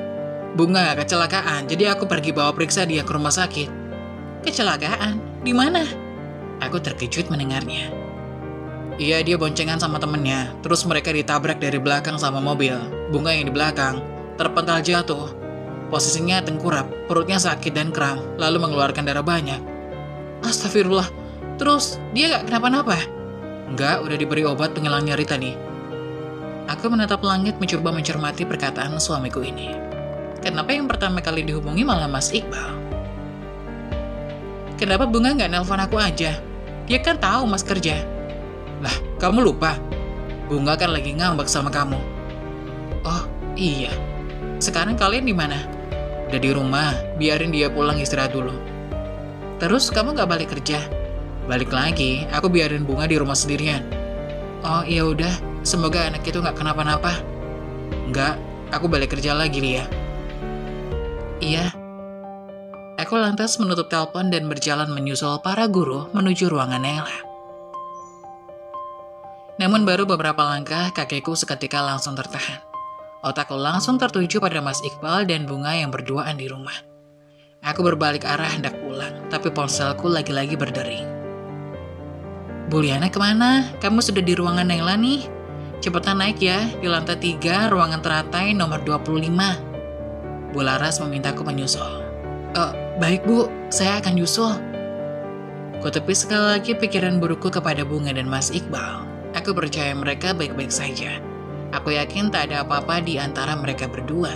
Bunga kecelakaan, jadi aku pergi bawa periksa dia ke rumah sakit. Kecelakaan? Di mana? Aku terkejut mendengarnya. Iya, dia boncengan sama temennya, terus mereka ditabrak dari belakang sama mobil. Bunga yang di belakang terpental jatuh. Posisinya tengkurap, perutnya sakit dan kram, lalu mengeluarkan darah banyak. Astagfirullah. Terus, dia gak kenapa-napa? Enggak, udah diberi obat penghilang nyeri tadi. Aku menatap langit mencoba mencermati perkataan suamiku ini. Kenapa yang pertama kali dihubungi malah Mas Iqbal? Kenapa Bunga gak nelpon aku aja? Dia kan tahu Mas kerja. Lah, kamu lupa? Bunga kan lagi ngambek sama kamu. Oh, iya. Sekarang kalian di mana? Udah di rumah, biarin dia pulang istirahat dulu. Terus kamu gak balik kerja? Balik lagi, aku biarin Bunga di rumah sendirian. Oh iya udah, semoga anak itu gak kenapa-napa. Enggak, aku balik kerja lagi, Lia. Iya. Aku lantas menutup telepon dan berjalan menyusul para guru menuju ruangan Naila. Namun baru beberapa langkah, kakiku seketika langsung tertahan. Otakku langsung tertuju pada Mas Iqbal dan Bunga yang berduaan di rumah. Aku berbalik arah hendak pulang, tapi ponselku lagi-lagi berdering. Bu Liana kemana? Kamu sudah di ruangan Naila nih. Cepetan naik ya, di lantai 3, ruangan teratai nomor 25. Bu Laras memintaku menyusul. Baik Bu, saya akan nyusul. Kutepis sekali lagi pikiran burukku kepada Bunga dan Mas Iqbal. Aku percaya mereka baik-baik saja. Aku yakin tak ada apa-apa di antara mereka berdua.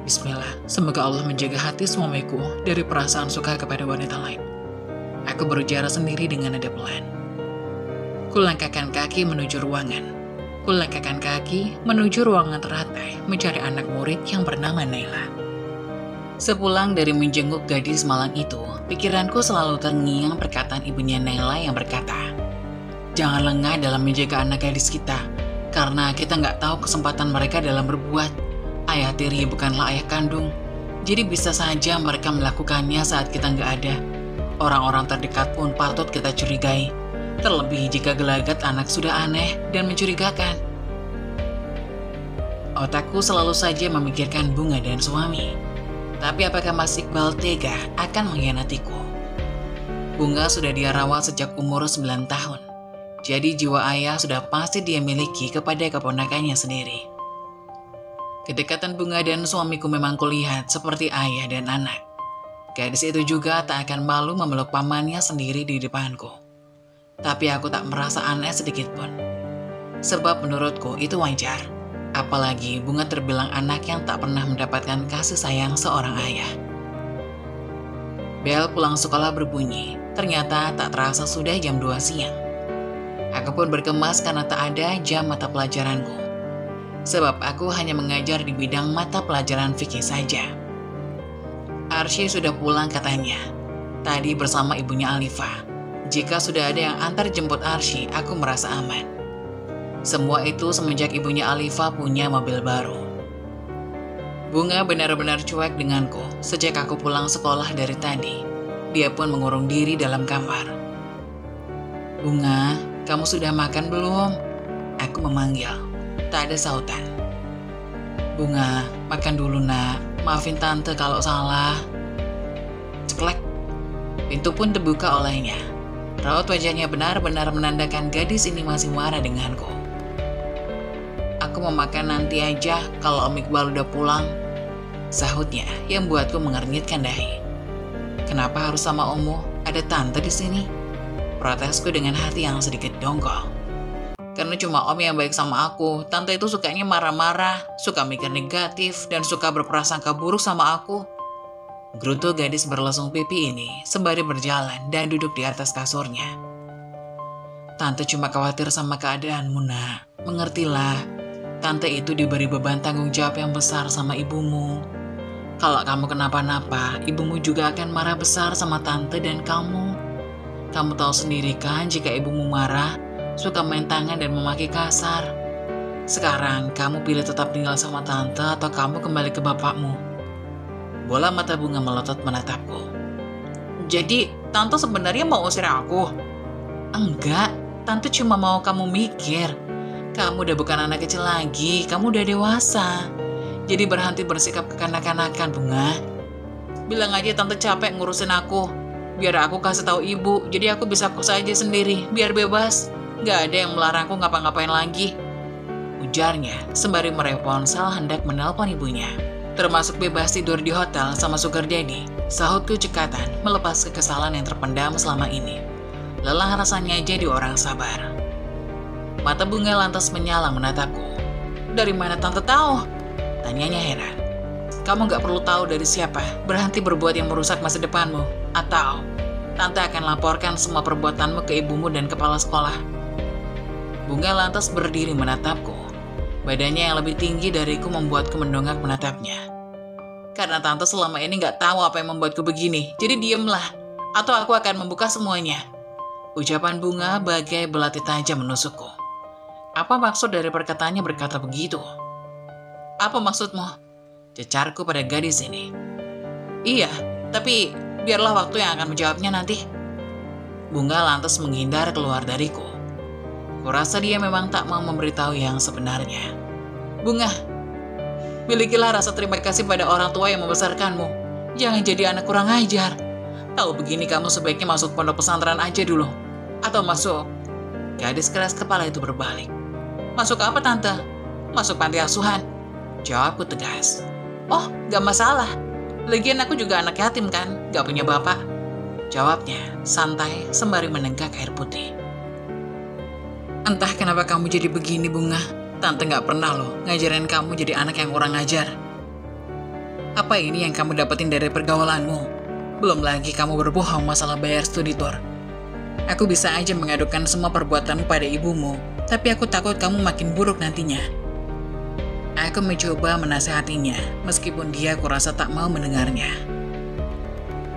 Bismillah, semoga Allah menjaga hati suamiku dari perasaan suka kepada wanita lain. Aku berujar sendiri dengan nada pelan. Kulangkahkan kaki menuju ruangan. Kulangkahkan kaki menuju ruangan teratai mencari anak murid yang bernama Naila. Sepulang dari menjenguk gadis malang itu, pikiranku selalu terngiang perkataan ibunya Nela yang berkata, "Jangan lengah dalam menjaga anak gadis kita, karena kita nggak tahu kesempatan mereka dalam berbuat. Ayah tiri bukanlah ayah kandung, jadi bisa saja mereka melakukannya saat kita nggak ada. Orang-orang terdekat pun patut kita curigai, terlebih jika gelagat anak sudah aneh dan mencurigakan." Otakku selalu saja memikirkan Bunga dan suami. Tapi apakah Mas Iqbal tega akan mengkhianatiku? Bunga sudah dia rawat sejak umur 9 tahun. Jadi jiwa ayah sudah pasti dia miliki kepada keponakannya sendiri. Kedekatan Bunga dan suamiku memang kulihat seperti ayah dan anak. Gadis itu juga tak akan malu memeluk pamannya sendiri di depanku. Tapi aku tak merasa aneh sedikit pun. Sebab menurutku itu wajar. Apalagi Bunga terbilang anak yang tak pernah mendapatkan kasih sayang seorang ayah. Bel pulang sekolah berbunyi, ternyata tak terasa sudah jam 2 siang. Aku pun berkemas karena tak ada jam mata pelajaranku. Sebab aku hanya mengajar di bidang mata pelajaran fikih saja. Arsy sudah pulang katanya, tadi bersama ibunya Alifah. Jika sudah ada yang antar jemput Arsy, aku merasa aman. Semua itu semenjak ibunya Alifah punya mobil baru. Bunga benar-benar cuek denganku sejak aku pulang sekolah dari tadi. Dia pun mengurung diri dalam kamar. "Bunga, kamu sudah makan belum?" Aku memanggil. Tak ada sautan. "Bunga, makan dulu nak. Maafin tante kalau salah." Ceklek. Pintu pun terbuka olehnya. Raut wajahnya benar-benar menandakan gadis ini masih marah denganku. "Aku mau makan nanti aja kalau Om Iqbal udah pulang," sahutnya yang buatku mengernyitkan dahi. "Kenapa harus sama Omo? Ada tante di sini?" Protesku dengan hati yang sedikit dongkol. "Karena cuma Om yang baik sama aku. Tante itu sukanya marah-marah, suka mikir negatif, dan suka berprasangka buruk sama aku." Gerutu gadis berlesung pipi ini sembari berjalan dan duduk di atas kasurnya. "Tante cuma khawatir sama keadaanmu, nak. Mengertilah. Tante itu diberi beban tanggung jawab yang besar sama ibumu. Kalau kamu kenapa-napa, ibumu juga akan marah besar sama tante dan kamu. Kamu tahu sendiri kan jika ibumu marah, suka main tangan dan memaki kasar. Sekarang kamu pilih tetap tinggal sama tante atau kamu kembali ke bapakmu." Bola mata Bunga melotot menatapku. "Jadi tante sebenarnya mau usir aku?" "Enggak, tante cuma mau kamu mikir. Kamu udah bukan anak kecil lagi, kamu udah dewasa. Jadi berhenti bersikap kekanak-kanakan, Bunga. Bilang aja tante capek ngurusin aku. Biar aku kasih tahu ibu, jadi aku bisa kos aja sendiri, biar bebas. Gak ada yang melarangku ngapa-ngapain lagi," ujarnya sembari meraih ponsel hendak menelpon ibunya. "Termasuk bebas tidur di hotel sama sugar daddy," sahutku cekatan melepas kekesalan yang terpendam selama ini. Lelah rasanya jadi orang sabar. Mata Bunga lantas menyala menatapku. "Dari mana tante tahu?" tanyanya heran. "Kamu gak perlu tahu dari siapa. Berhenti berbuat yang merusak masa depanmu. Atau tante akan laporkan semua perbuatanmu ke ibumu dan kepala sekolah." Bunga lantas berdiri menatapku. Badannya yang lebih tinggi dariku membuatku mendongak menatapnya. "Karena tante selama ini gak tahu apa yang membuatku begini, jadi diemlah. Atau aku akan membuka semuanya." Ucapan Bunga bagai belati tajam menusukku. Apa maksud dari perkataannya berkata begitu? "Apa maksudmu?" cecarku pada gadis ini. "Iya, tapi biarlah waktu yang akan menjawabnya nanti." Bunga lantas menghindar keluar dariku. Kurasa dia memang tak mau memberitahu yang sebenarnya. "Bunga, milikilah rasa terima kasih pada orang tua yang membesarkanmu. Jangan jadi anak kurang ajar. Tahu begini kamu sebaiknya masuk pondok pesantren aja dulu. Atau masuk..." Gadis keras kepala itu berbalik. "Masuk apa tante?" "Masuk panti asuhan," jawabku tegas. "Oh, gak masalah. Lagian aku juga anak yatim kan, gak punya bapak," jawabnya santai sembari menenggak air putih. "Entah kenapa kamu jadi begini, Bunga. Tante gak pernah loh ngajarin kamu jadi anak yang kurang ajar. Apa ini yang kamu dapetin dari pergaulanmu? Belum lagi kamu berbohong masalah bayar studi tour. Aku bisa aja mengadukan semua perbuatanmu pada ibumu, tapi aku takut kamu makin buruk nantinya." Aku mencoba menasehatinya, meskipun dia kurasa tak mau mendengarnya.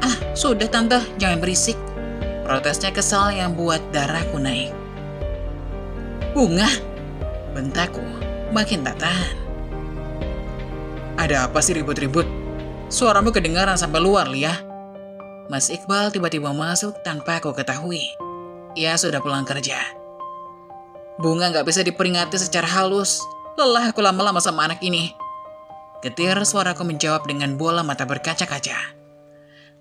"Ah, sudah tante, jangan berisik." Protesnya kesal yang buat darahku naik. "Bunga!" bentakku, makin tak tahan. "Ada apa sih ribut-ribut? Suaramu kedengaran sampai luar, Lia." Mas Iqbal tiba-tiba masuk tanpa aku ketahui. Ia sudah pulang kerja. "Bunga nggak bisa diperingati secara halus. Lelah aku lama-lama sama anak ini." Getir suaraku menjawab dengan bola mata berkaca-kaca.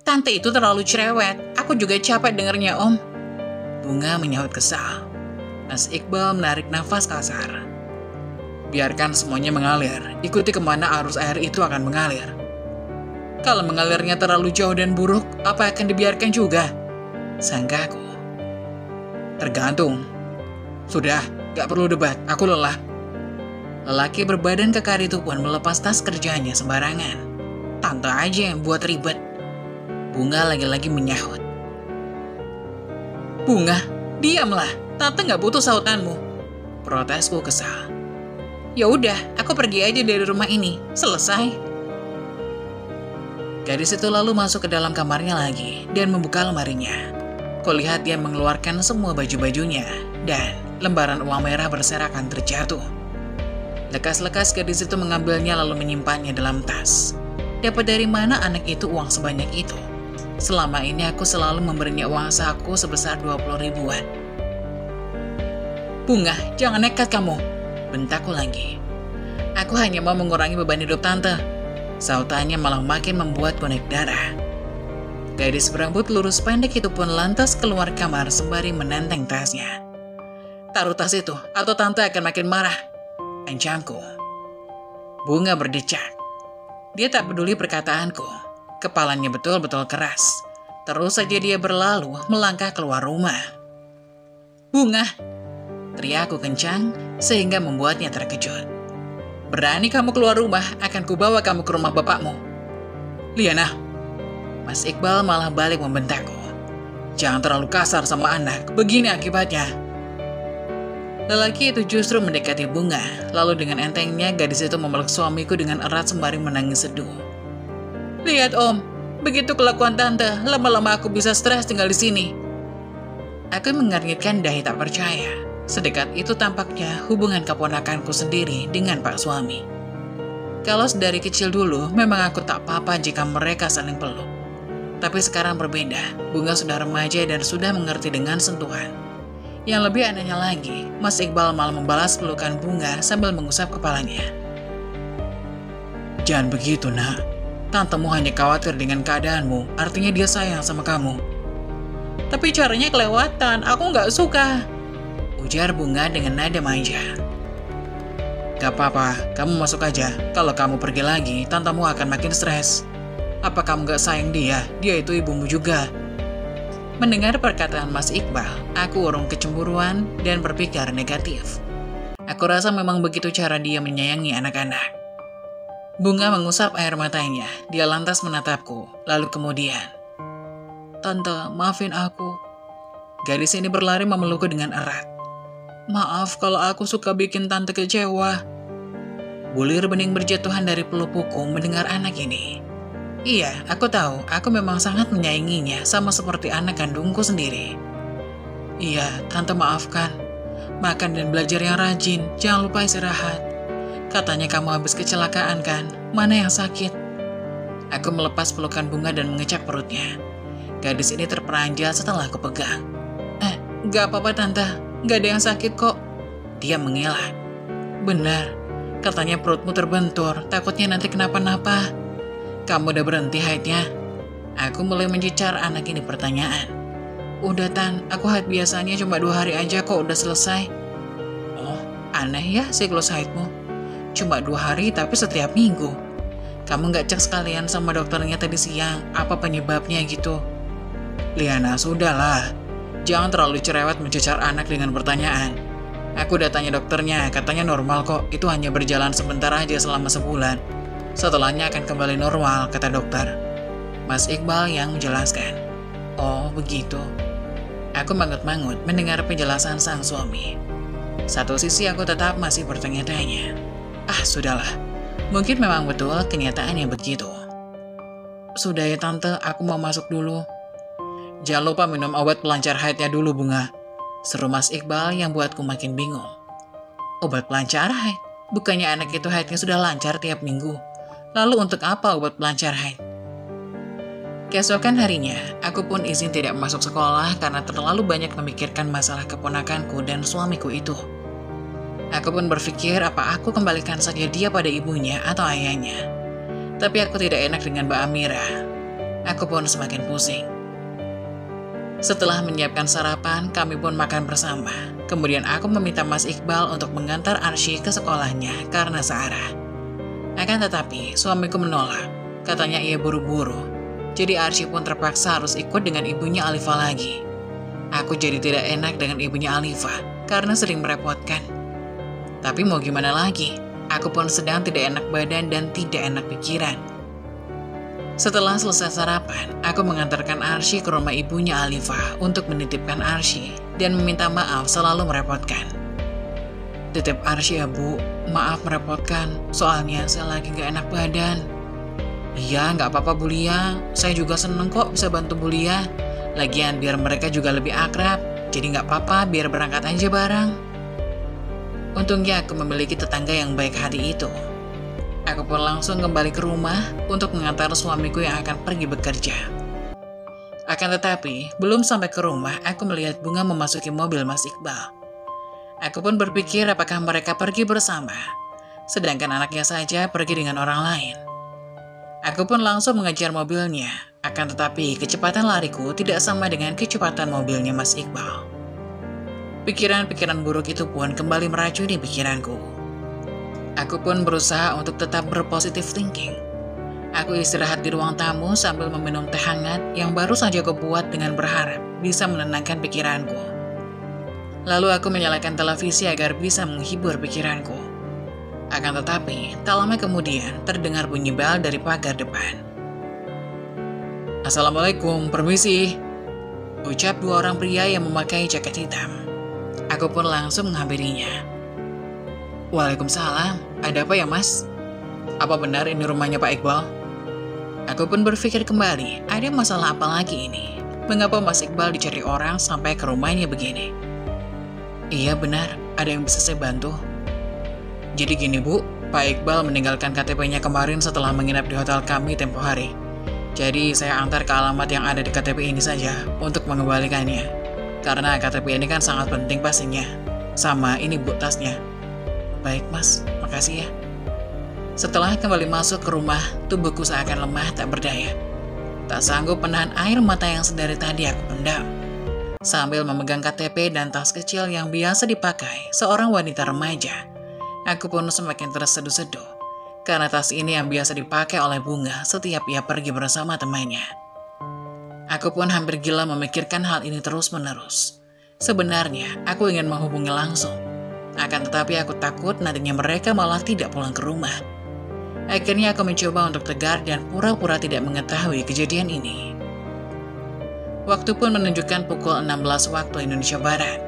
"Tante itu terlalu cerewet. Aku juga capek dengernya, Om." Bunga menyahut kesal. Mas Iqbal menarik nafas kasar. "Biarkan semuanya mengalir. Ikuti kemana arus air itu akan mengalir. Kalau mengalirnya terlalu jauh dan buruk, apa akan dibiarkan juga?" sangkaku. "Tergantung." "Sudah, gak perlu debat. Aku lelah." Lelaki berbadan kekar itu pun melepas tas kerjanya sembarangan. "Tante aja yang buat ribet." Bunga lagi-lagi menyahut. "Bunga, diamlah. Tante gak butuh sautanmu." Protesku kesal. "Ya udah, aku pergi aja dari rumah ini. Selesai." Gadis itu lalu masuk ke dalam kamarnya lagi dan membuka lemarinya. Kulihat dia mengeluarkan semua baju-bajunya dan lembaran uang merah berserakan terjatuh. Lekas-lekas gadis itu mengambilnya lalu menyimpannya dalam tas. Dapat dari mana anak itu uang sebanyak itu? Selama ini aku selalu memberinya uang saku sebesar 20 ribuan. "Bunga, jangan nekat kamu," bentakku lagi. "Aku hanya mau mengurangi beban hidup tante." Sautannya malah makin membuatku naik darah. Gadis berambut lurus pendek itu pun lantas keluar kamar sembari menenteng tasnya. "Taruh tas itu, atau tante akan makin marah," ancamku. Bunga berdecak. Dia tak peduli perkataanku. Kepalanya betul-betul keras. Terus saja dia berlalu melangkah keluar rumah. "Bunga!" teriakku kencang sehingga membuatnya terkejut. "Berani kamu keluar rumah, akan kubawa kamu ke rumah bapakmu." "Liana!" Mas Iqbal malah balik membentakku. "Jangan terlalu kasar sama anak, begini akibatnya." Lelaki itu justru mendekati Bunga, lalu dengan entengnya gadis itu memeluk suamiku dengan erat sembari menangis seduh. "Lihat Om, begitu kelakuan tante, lama-lama aku bisa stres tinggal di sini." Aku mengernyitkan dahi tak percaya. Sedekat itu tampaknya hubungan keponakanku sendiri dengan pak suami. Kalau dari kecil dulu, memang aku tak apa-apa jika mereka saling peluk. Tapi sekarang berbeda, Bunga sudah remaja dan sudah mengerti dengan sentuhan. Yang lebih anehnya lagi, Mas Iqbal malah membalas pelukan Bunga sambil mengusap kepalanya. "Jangan begitu, nak. Tantemu hanya khawatir dengan keadaanmu, artinya dia sayang sama kamu." "Tapi caranya kelewatan, aku nggak suka," ujar Bunga dengan nada manja. "Gak apa-apa, kamu masuk aja. Kalau kamu pergi lagi, tantemu akan makin stres. Apa kamu gak sayang dia? Dia itu ibumu juga." Mendengar perkataan Mas Iqbal, aku urung kecemburuan dan berpikir negatif. Aku rasa memang begitu cara dia menyayangi anak-anak. Bunga mengusap air matanya. Dia lantas menatapku, lalu kemudian, "Tante, maafin aku." Gadis ini berlari memelukku dengan erat. "Maaf kalau aku suka bikin tante kecewa." Bulir bening berjatuhan dari pelupukku mendengar anak ini. Iya, aku tahu, aku memang sangat menyayanginya sama seperti anak kandungku sendiri. "Iya, tante maafkan. Makan dan belajar yang rajin, jangan lupa istirahat. Katanya kamu habis kecelakaan kan? Mana yang sakit?" Aku melepas pelukan Bunga dan mengecap perutnya. Gadis ini terperanjat setelah aku pegang. Gak apa-apa tante, gak ada yang sakit kok." Dia mengelak. "Benar, katanya perutmu terbentur, takutnya nanti kenapa-napa. Kamu udah berhenti haidnya?" Aku mulai mencecar anak ini pertanyaan. "Udah Tan, aku haid biasanya cuma 2 hari aja kok udah selesai." "Oh, aneh ya siklus haidmu. Cuma 2 hari tapi setiap minggu. Kamu gak cek sekalian sama dokternya tadi siang, apa penyebabnya gitu?" "Liana, sudahlah. Jangan terlalu cerewet mencecar anak dengan pertanyaan. Aku udah tanya dokternya, katanya normal kok, itu hanya berjalan sebentar aja selama sebulan. Setelahnya akan kembali normal, kata dokter." Mas Iqbal yang menjelaskan. "Oh, begitu." Aku mangut-mangut mendengar penjelasan sang suami. Satu sisi aku tetap masih bertanya-tanya. Ah, sudahlah. Mungkin memang betul kenyataannya begitu. Sudah ya tante, aku mau masuk dulu. Jangan lupa minum obat pelancar haidnya dulu, Bunga. Seru Mas Iqbal yang buatku makin bingung. Obat pelancar haid? Bukannya anak itu haidnya sudah lancar tiap minggu. Lalu untuk apa obat pelancar haid? Keesokan harinya, aku pun izin tidak masuk sekolah karena terlalu banyak memikirkan masalah keponakanku dan suamiku itu. Aku pun berpikir apa aku kembalikan saja dia pada ibunya atau ayahnya. Tapi aku tidak enak dengan Mbak Amira. Aku pun semakin pusing. Setelah menyiapkan sarapan, kami pun makan bersama. Kemudian aku meminta Mas Iqbal untuk mengantar Arsy ke sekolahnya karena searah. Akan tetapi, suamiku menolak. Katanya ia buru-buru. Jadi Arsy pun terpaksa harus ikut dengan ibunya Alifa lagi. Aku jadi tidak enak dengan ibunya Alifa karena sering merepotkan. Tapi mau gimana lagi, aku pun sedang tidak enak badan dan tidak enak pikiran. Setelah selesai sarapan, aku mengantarkan Arsy ke rumah ibunya Alifa untuk menitipkan Arsy dan meminta maaf selalu merepotkan. Titip Arsy ya Bu, maaf merepotkan, soalnya saya lagi gak enak badan. Iya, nggak apa-apa Bu Lia. Saya juga seneng kok bisa bantu Bu Lia. Lagian biar mereka juga lebih akrab. Jadi nggak apa-apa biar berangkat aja bareng. Untungnya aku memiliki tetangga yang baik hati itu. Aku pun langsung kembali ke rumah untuk mengantar suamiku yang akan pergi bekerja. Akan tetapi, belum sampai ke rumah, aku melihat Bunga memasuki mobil Mas Iqbal. Aku pun berpikir apakah mereka pergi bersama, sedangkan anaknya saja pergi dengan orang lain. Aku pun langsung mengejar mobilnya, akan tetapi kecepatan lariku tidak sama dengan kecepatan mobilnya Mas Iqbal. Pikiran-pikiran buruk itu pun kembali meracuni pikiranku. Aku pun berusaha untuk tetap berpositif thinking. Aku istirahat di ruang tamu sambil meminum teh hangat yang baru saja aku buat dengan berharap bisa menenangkan pikiranku. Lalu aku menyalakan televisi agar bisa menghibur pikiranku. Akan tetapi, tak lama kemudian terdengar bunyi bel dari pagar depan. Assalamualaikum, permisi. Ucap dua orang pria yang memakai jaket hitam. Aku pun langsung menghampirinya. Waalaikumsalam, ada apa ya Mas? Apa benar ini rumahnya Pak Iqbal? Aku pun berpikir kembali, ada masalah apa lagi ini? Mengapa Mas Iqbal dicari orang sampai ke rumahnya begini? Iya benar, ada yang bisa saya bantu? Jadi gini Bu, Pak Iqbal meninggalkan KTP-nya kemarin setelah menginap di hotel kami tempo hari. Jadi saya antar ke alamat yang ada di KTP ini saja untuk mengembalikannya. Karena KTP ini kan sangat penting pastinya. Sama ini Bu tasnya. Baik Mas, makasih ya. Setelah kembali masuk ke rumah, tubuhku seakan lemah tak berdaya. Tak sanggup menahan air mata yang sedari tadi aku pendam. Sambil memegang KTP dan tas kecil yang biasa dipakai seorang wanita remaja, aku pun semakin terseduh-seduh, karena tas ini yang biasa dipakai oleh Bunga setiap ia pergi bersama temannya. Aku pun hampir gila memikirkan hal ini terus-menerus. Sebenarnya, aku ingin menghubungi langsung. Akan tetapi aku takut nantinya mereka malah tidak pulang ke rumah. Akhirnya aku mencoba untuk tegar dan pura-pura tidak mengetahui kejadian ini. Waktu pun menunjukkan pukul 16 waktu Indonesia Barat.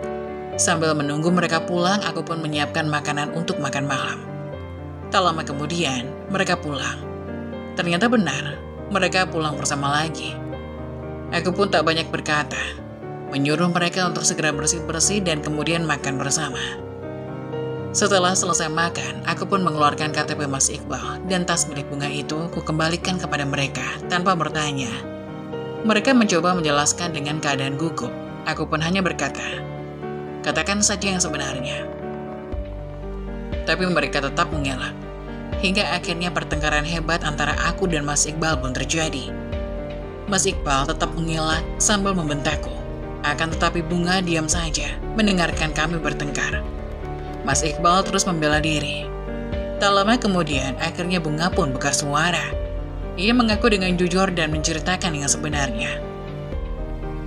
Sambil menunggu mereka pulang, aku pun menyiapkan makanan untuk makan malam. Tak lama kemudian, mereka pulang. Ternyata benar, mereka pulang bersama lagi. Aku pun tak banyak berkata, menyuruh mereka untuk segera bersih-bersih dan kemudian makan bersama. Setelah selesai makan, aku pun mengeluarkan KTP Mas Iqbal dan tas milik Bunga itu ku kembalikan kepada mereka tanpa bertanya. Mereka mencoba menjelaskan dengan keadaan gugup. Aku pun hanya berkata, katakan saja yang sebenarnya. Tapi mereka tetap mengelak. Hingga akhirnya pertengkaran hebat antara aku dan Mas Iqbal pun terjadi. Mas Iqbal tetap mengelak sambil membentakku. Akan tetapi Bunga diam saja mendengarkan kami bertengkar. Mas Iqbal terus membela diri. Tak lama kemudian akhirnya Bunga pun buka suara. Ia mengaku dengan jujur dan menceritakan yang sebenarnya.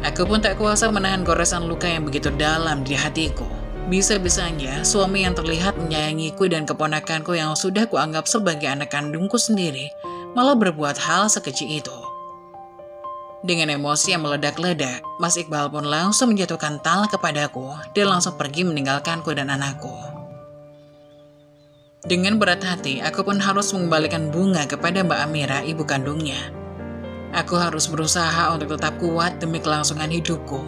Aku pun tak kuasa menahan goresan luka yang begitu dalam di hatiku. Bisa-bisanya suami yang terlihat menyayangiku dan keponakanku yang sudah kuanggap sebagai anak kandungku sendiri malah berbuat hal sekecil itu. Dengan emosi yang meledak-ledak, Mas Iqbal pun langsung menjatuhkan talak kepadaku dan langsung pergi meninggalkanku dan anakku. Dengan berat hati, aku pun harus mengembalikan bunga kepada Mbak Amira, ibu kandungnya. Aku harus berusaha untuk tetap kuat demi kelangsungan hidupku.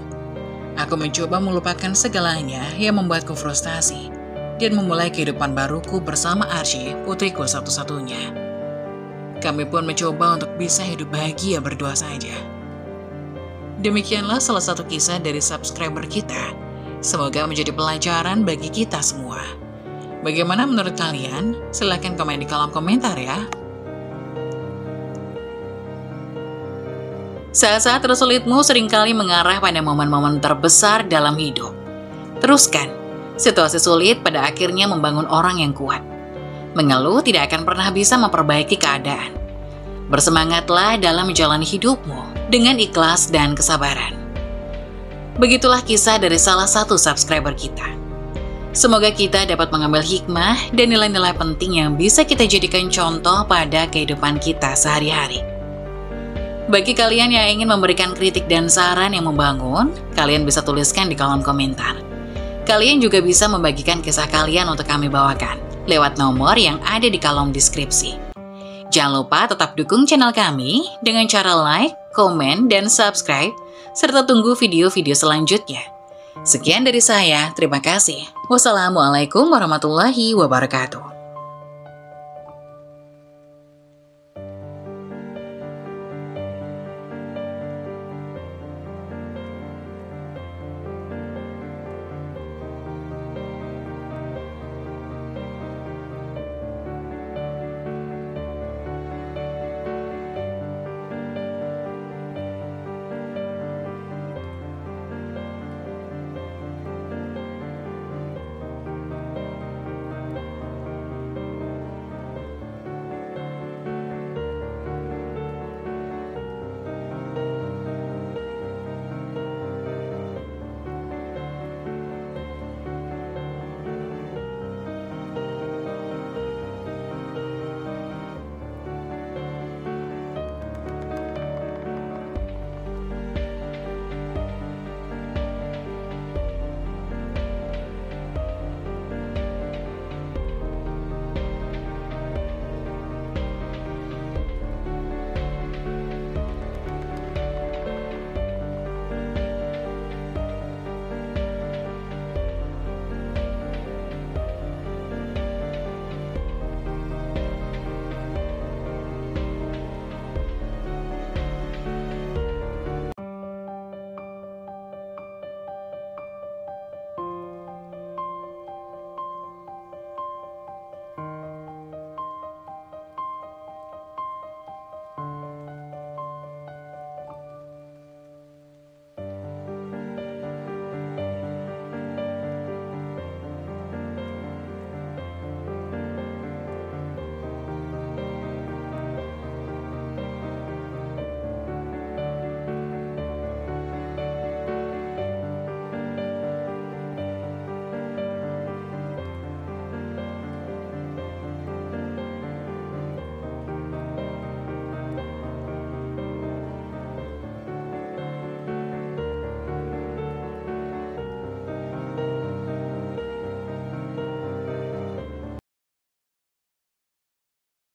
Aku mencoba melupakan segalanya yang membuatku frustasi dan memulai kehidupan baruku bersama Arsy, putriku satu-satunya. Kami pun mencoba untuk bisa hidup bahagia berdua saja. Demikianlah salah satu kisah dari subscriber kita. Semoga menjadi pelajaran bagi kita semua. Bagaimana menurut kalian? Silahkan komen di kolom komentar ya. Saat-saat tersulitmu seringkali mengarah pada momen-momen terbesar dalam hidup. Teruskan, situasi sulit pada akhirnya membangun orang yang kuat. Mengeluh tidak akan pernah bisa memperbaiki keadaan. Bersemangatlah dalam menjalani hidupmu dengan ikhlas dan kesabaran. Begitulah kisah dari salah satu subscriber kita. Semoga kita dapat mengambil hikmah dan nilai-nilai penting yang bisa kita jadikan contoh pada kehidupan kita sehari-hari. Bagi kalian yang ingin memberikan kritik dan saran yang membangun, kalian bisa tuliskan di kolom komentar. Kalian juga bisa membagikan kisah kalian untuk kami bawakan lewat nomor yang ada di kolom deskripsi. Jangan lupa tetap dukung channel kami dengan cara like, komen, dan subscribe, serta tunggu video-video selanjutnya. Sekian dari saya, terima kasih. Wassalamualaikum warahmatullahi wabarakatuh.